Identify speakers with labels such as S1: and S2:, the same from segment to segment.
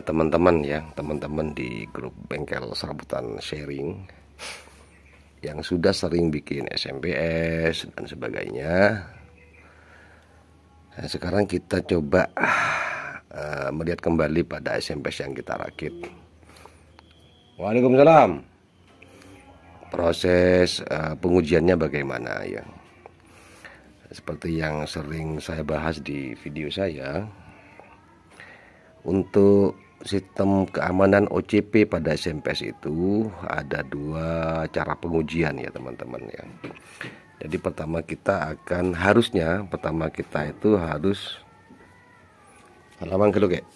S1: teman-teman ya, teman-teman di grup bengkel serabutan sharing yang sudah sering bikin SMPS dan sebagainya. Nah, sekarang kita coba melihat kembali pada SMPS yang kita rakit. Waalaikumsalam. Proses pengujiannya bagaimana ya? Seperti yang sering saya bahas di video saya, untuk sistem keamanan OCP pada SMPS itu ada dua cara pengujian ya teman-teman ya. Jadi pertama kita itu harus halaman kedua kayak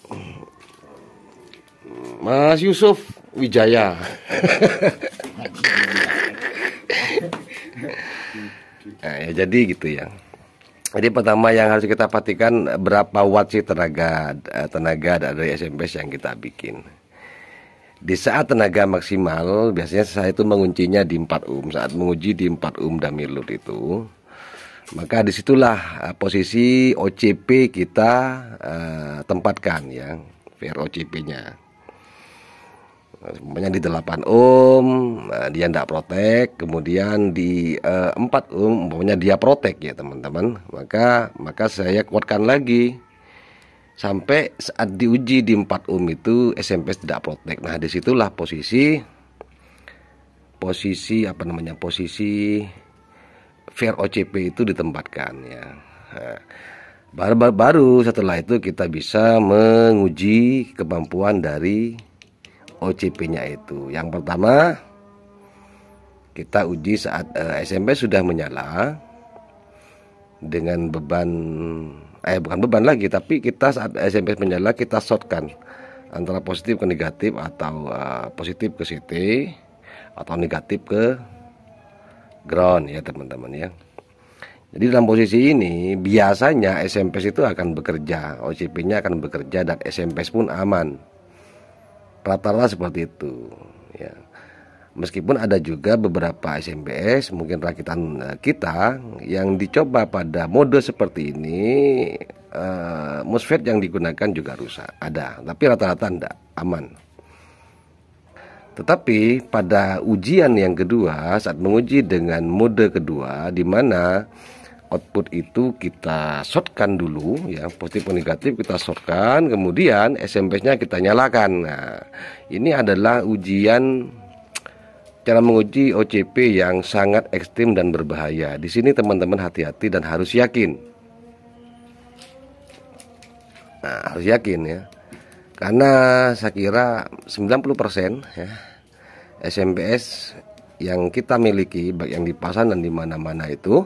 S1: Mas Yusuf Wijaya. Nah, ya jadi gitu ya. Jadi pertama yang harus kita pastikan berapa watt sih tenaga dari SMPS yang kita bikin. Di saat tenaga maksimal biasanya saya itu menguncinya di 4 ohm. Saat menguji di 4 ohm dummy load itu, maka disitulah posisi OCP kita tempatkan ya, VROCP-nya. Umpamanya di 8 ohm dia tidak protek, kemudian di 4 ohm umpamanya dia protek ya teman-teman, maka saya kuatkan lagi sampai saat diuji di 4 ohm itu SMPS tidak protek. Nah disitulah posisi VROCP itu ditempatkan ya. Nah, baru setelah itu kita bisa menguji kemampuan dari OCP-nya itu. Yang pertama kita uji saat SMP sudah menyala dengan beban bukan beban lagi, tapi kita saat SMP menyala kita shortkan antara positif ke negatif atau positif ke CT atau negatif ke ground ya teman-teman ya. Jadi dalam posisi ini biasanya SMPS itu akan bekerja, OCP-nya akan bekerja dan SMPS pun aman. Rata-rata seperti itu ya. Meskipun ada juga beberapa SMPS mungkin rakitan kita yang dicoba pada mode seperti ini, MOSFET yang digunakan juga rusak, ada, tapi rata-rata tidak aman. Tetapi pada ujian yang kedua, saat menguji dengan mode kedua, di mana output itu kita shortkan dulu ya, positif dan negatif kita shortkan, kemudian SMPS-nya kita nyalakan. Nah, ini adalah ujian cara menguji OCP yang sangat ekstrim dan berbahaya. Di sini teman-teman hati-hati dan harus yakin. Nah, harus yakin ya. Karena saya kira 90% ya SMPS yang kita miliki baik yang di pasaran dan di mana-mana itu,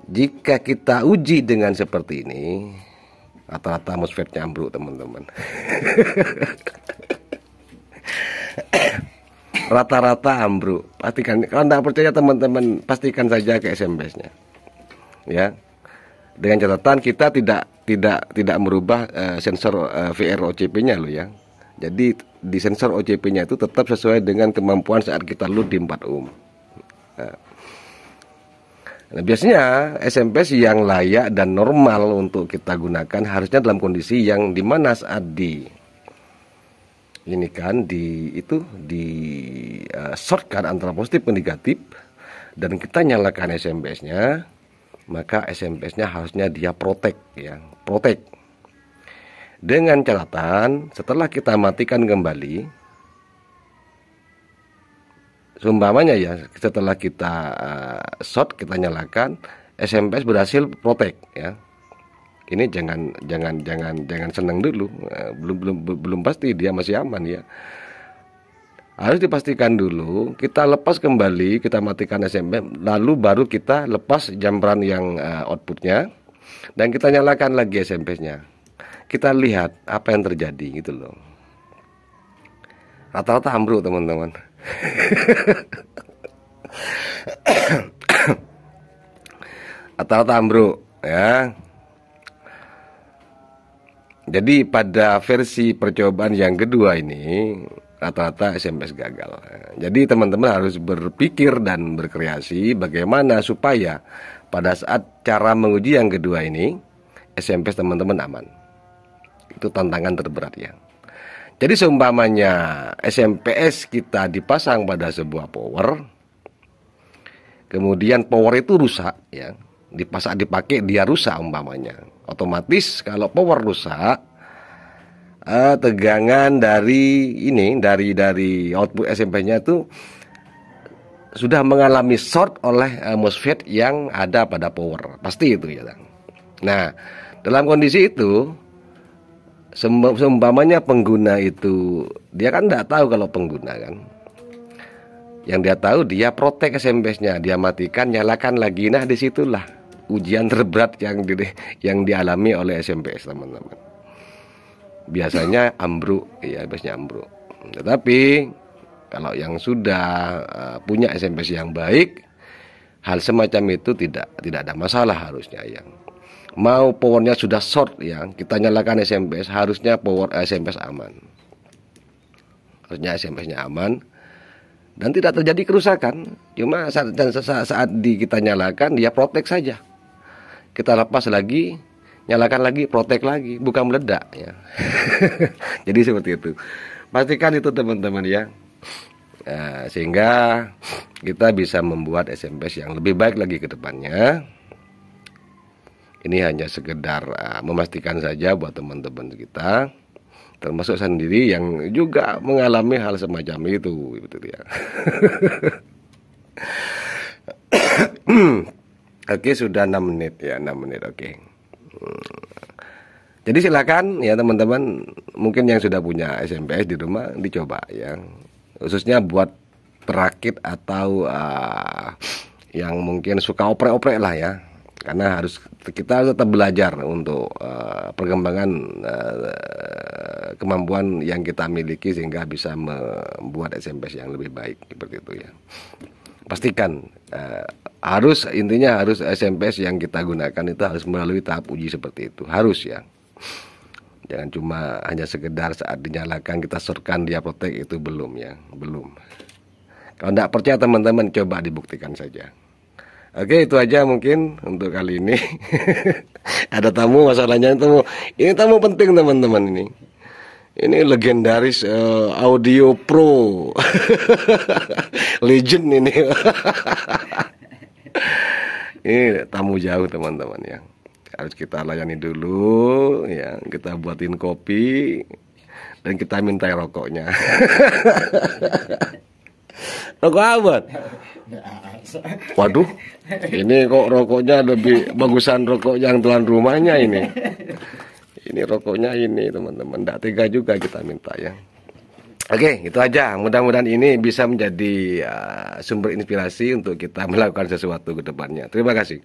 S1: jika kita uji dengan seperti ini, rata-rata MOSFET-nya ambruk teman-teman. Rata-rata ambruk. Pastikan, kalau tidak percaya teman-teman pastikan saja ke SMPS-nya. Ya. Dengan catatan kita tidak merubah sensor VROCP-nya loh ya. Jadi di sensor OCP-nya itu tetap sesuai dengan kemampuan saat kita load di 4 ohm. Nah, biasanya SMPS yang layak dan normal untuk kita gunakan harusnya dalam kondisi yang dimana saat shortkan antara positif ke negatif dan kita nyalakan SMPS-nya, maka SMPS-nya harusnya dia protek ya, protek. Dengan catatan setelah kita matikan kembali, seumpamanya ya setelah kita short kita nyalakan, SMPS berhasil protek ya. Ini jangan senang dulu, belum pasti dia masih aman ya. Harus dipastikan dulu, kita lepas kembali, kita matikan SMPS, lalu baru kita lepas jambran yang outputnya dan kita nyalakan lagi SMPS-nya. Kita lihat apa yang terjadi gitu loh. Rata-rata ambruk teman-teman. Rata-rata ambruk ya. Jadi pada versi percobaan yang kedua ini rata-rata SMPS gagal. Jadi teman-teman harus berpikir dan berkreasi bagaimana supaya pada saat cara menguji yang kedua ini SMPS teman-teman aman. Itu tantangan terberat ya. Jadi seumpamanya SMPS kita dipasang pada sebuah power, kemudian power itu rusak ya, dipakai dia rusak umpamanya. Otomatis kalau power rusak, tegangan dari output SMP-nya itu sudah mengalami short oleh MOSFET yang ada pada power. Pasti itu ya. Nah, dalam kondisi itu seumpamanya pengguna itu dia kan tidak tahu kalau pengguna kan. Yang dia tahu dia protek SMPS-nya, dia matikan, nyalakan lagi. Nah, disitulah ujian terberat yang dialami oleh SMPS teman-teman. Biasanya ambruk, ya biasanya ambruk. Tetapi kalau yang sudah punya SMPS yang baik, hal semacam itu tidak ada masalah harusnya ya. Mau powernya sudah short ya, kita nyalakan SMPS, harusnya power SMPS aman. Harusnya SMPS-nya aman dan tidak terjadi kerusakan. Cuma saat kita nyalakan dia protek saja. Kita lepas lagi, nyalakan lagi, protek lagi, bukan meledak ya. Jadi seperti itu. Pastikan itu teman-teman ya. Sehingga kita bisa membuat SMPS yang lebih baik lagi ke depannya. Ini hanya sekedar memastikan saja buat teman-teman kita, termasuk sendiri yang juga mengalami hal semacam itu, betul ya. Oke, sudah 6 menit ya, 6 menit. Oke. Jadi silakan ya teman-teman, mungkin yang sudah punya SMPS di rumah dicoba ya. Khususnya buat perakit atau yang mungkin suka oprek-oprek lah ya. Karena kita tetap belajar untuk perkembangan kemampuan yang kita miliki sehingga bisa membuat SMPS yang lebih baik seperti itu ya. Pastikan intinya harus SMPS yang kita gunakan itu harus melalui tahap uji seperti itu, harus ya. Jangan cuma hanya sekedar saat dinyalakan kita shortkan dia protek, itu belum ya, belum. Kalau tidak percaya teman-teman coba dibuktikan saja. Oke, itu aja mungkin untuk kali ini. Ada tamu, masalahnya ini tamu penting teman-teman ini. Ini legendaris Audio Pro. Legend ini. Ini tamu jauh teman-teman ya. Harus kita layani dulu ya, kita buatin kopi dan kita minta rokoknya. Rokok apa? Waduh, ini kok rokoknya lebih bagusan rokok yang tuan rumahnya ini. Ini rokoknya ini teman-teman, tidak tega juga kita minta ya. Oke, itu aja. Mudah-mudahan ini bisa menjadi sumber inspirasi untuk kita melakukan sesuatu ke depannya. Terima kasih.